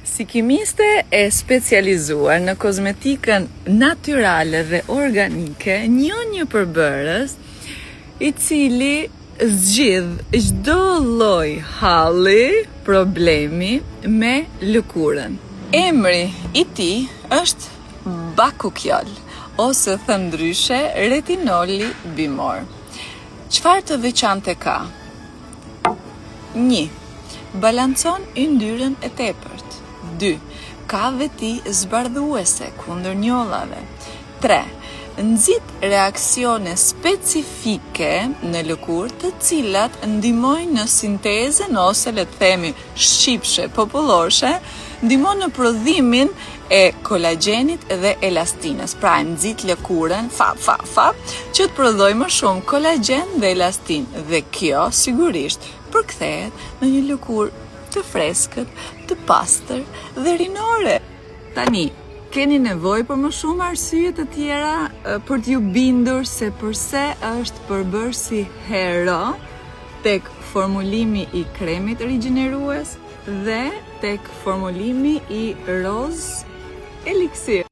Si kimiste e specializuar në kozmetikën natyrale dhe organike, një përbërës i cili zgjidh çdo lloj halli problemi me lëkurën. Emri i tij është Bakuchiol, ose thënë ndryshe retinoli bimor. Çfarë të veçantë ka? 1. Balancon yndyrën e tepërt. 2. Ka veti zbardhuese kundër njollave. 3. Nxit reaksione specifike në lëkurë të cilat ndihmojnë në sintezën ose le të themi shqipshe populloshe, ndihmon në prodhimin e kolagjenit dhe elastinës. Pra nxit lëkurën që të prodhojë më shumë kolagjen dhe elastin, dhe kjo sigurisht përkthehet në një lëkurë të freskët, të pastër dhe rinore. Tani, keni nevojë për më shumë arsye të tjera për t'ju bindur se përse është përbërësi hero tek formulimi i kremit rigjenerues dhe tek formulimi i roz eliksir.